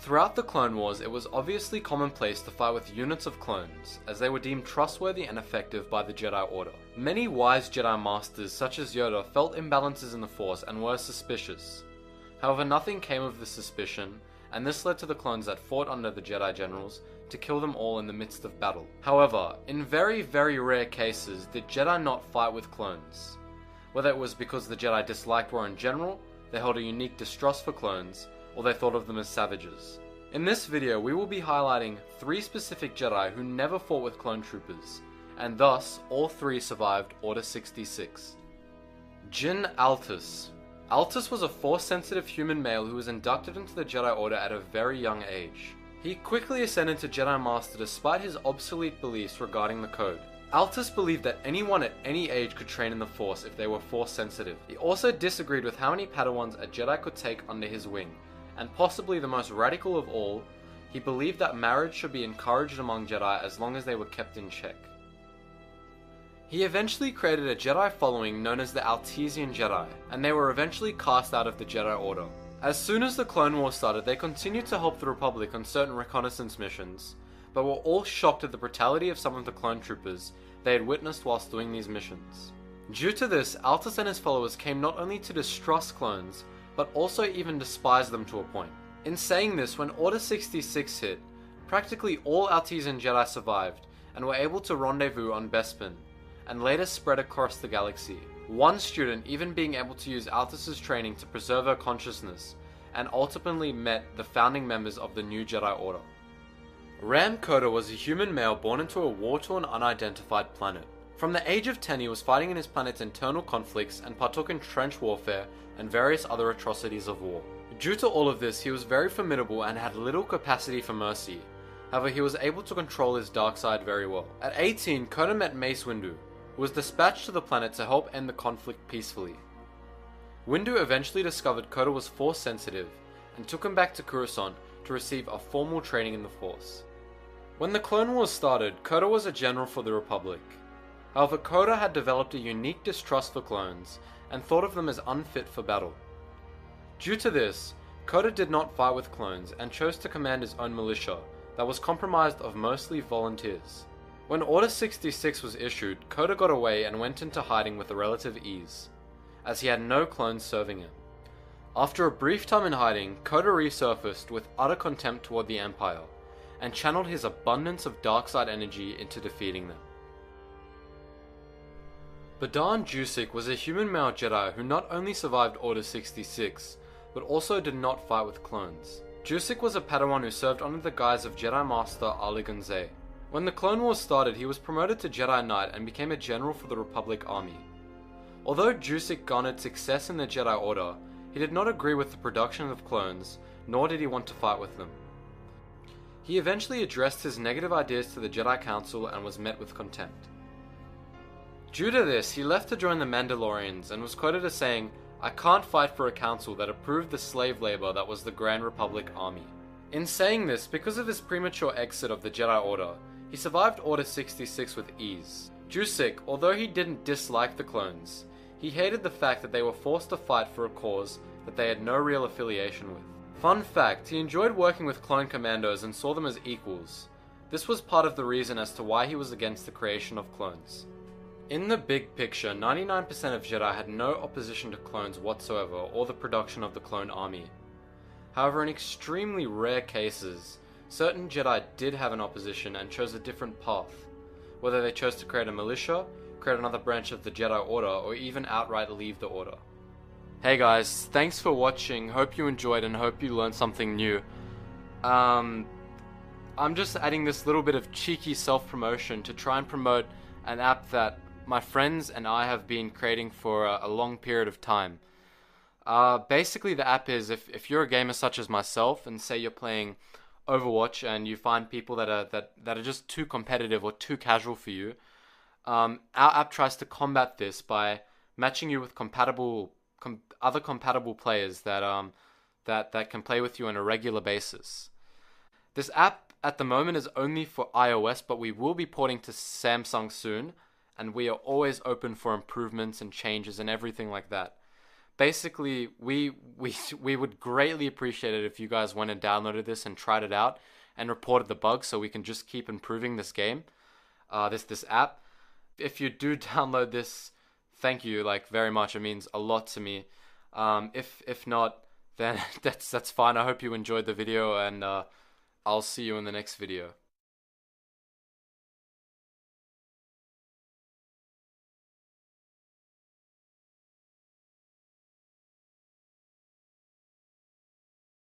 Throughout the Clone Wars, it was obviously commonplace to fight with units of clones, as they were deemed trustworthy and effective by the Jedi Order. Many wise Jedi Masters, such as Yoda, felt imbalances in the Force and were suspicious. However, nothing came of this suspicion, and this led to the clones that fought under the Jedi Generals to kill them all in the midst of battle. However, in very, very rare cases did Jedi not fight with clones. Whether it was because the Jedi disliked war in general, they held a unique distrust for clones, or they thought of them as savages. In this video, we will be highlighting 3 specific Jedi who never fought with clone troopers, and thus, all 3 survived Order 66. Jyn Altus. Altus was a Force-sensitive human male who was inducted into the Jedi Order at a very young age. He quickly ascended to Jedi Master despite his obsolete beliefs regarding the code. Altus believed that anyone at any age could train in the Force if they were Force-sensitive. He also disagreed with how many Padawans a Jedi could take under his wing, and possibly the most radical of all, he believed that marriage should be encouraged among Jedi as long as they were kept in check. He eventually created a Jedi following known as the Altesian Jedi, and they were eventually cast out of the Jedi Order. As soon as the Clone Wars started, they continued to help the Republic on certain reconnaissance missions, but were all shocked at the brutality of some of the clone troopers they had witnessed whilst doing these missions. Due to this, Altus and his followers came not only to distrust clones, but also even despise them to a point. In saying this, when Order 66 hit, practically all Altesian Jedi survived and were able to rendezvous on Bespin, and later spread across the galaxy. One student even being able to use Altus's training to preserve her consciousness, and ultimately met the founding members of the new Jedi Order. Ram Koda was a human male born into a war-torn, unidentified planet. From the age of 10, he was fighting in his planet's internal conflicts and partook in trench warfare and various other atrocities of war. Due to all of this, he was very formidable and had little capacity for mercy. However, he was able to control his dark side very well. At 18, Koda met Mace Windu, who was dispatched to the planet to help end the conflict peacefully. Windu eventually discovered Koda was Force sensitive and took him back to Coruscant to receive a formal training in the Force. When the Clone Wars started, Koda was a general for the Republic. However, Koda had developed a unique distrust for clones and thought of them as unfit for battle. Due to this, Koda did not fight with clones and chose to command his own militia that was comprised of mostly volunteers. When Order 66 was issued, Koda got away and went into hiding with a relative ease, as he had no clones serving him. After a brief time in hiding, Koda resurfaced with utter contempt toward the Empire, and channeled his abundance of dark side energy into defeating them. Badan Jusik was a human male Jedi who not only survived Order 66, but also did not fight with clones. Jusik was a Padawan who served under the guise of Jedi Master Ali Gunzay. When the Clone Wars started, he was promoted to Jedi Knight and became a general for the Republic Army. Although Jusik garnered success in the Jedi Order, he did not agree with the production of clones, nor did he want to fight with them. He eventually addressed his negative ideas to the Jedi Council and was met with contempt. Due to this, he left to join the Mandalorians and was quoted as saying, "I can't fight for a council that approved the slave labor that was the Grand Republic Army." In saying this, because of his premature exit of the Jedi Order, he survived Order 66 with ease. Jusik, although he didn't dislike the clones, he hated the fact that they were forced to fight for a cause that they had no real affiliation with. Fun fact, he enjoyed working with clone commandos and saw them as equals. This was part of the reason as to why he was against the creation of clones. In the big picture, 99% of Jedi had no opposition to clones whatsoever or the production of the clone army. However, in extremely rare cases, certain Jedi did have an opposition and chose a different path, whether they chose to create a militia, create another branch of the Jedi Order, or even outright leave the Order. Hey guys, thanks for watching, hope you enjoyed and hope you learned something new. I'm just adding this little bit of cheeky self-promotion to try and promote an app that my friends and I have been creating for a long period of time. Basically the app is, if you're a gamer such as myself and say you're playing Overwatch and you find people that are just too competitive or too casual for you, our app tries to combat this by matching you with other compatible players that can play with you on a regular basis. This app at the moment is only for iOS, but we will be porting to Samsung soon, and we are always open for improvements and changes and everything like that. basically, we would greatly appreciate it if you guys went and downloaded this and tried it out and reported the bug, so we can just keep improving this game, this app. If you do download this, thank you like very much. It means a lot to me. If not, then that's fine. I hope you enjoyed the video, and I'll see you in the next video.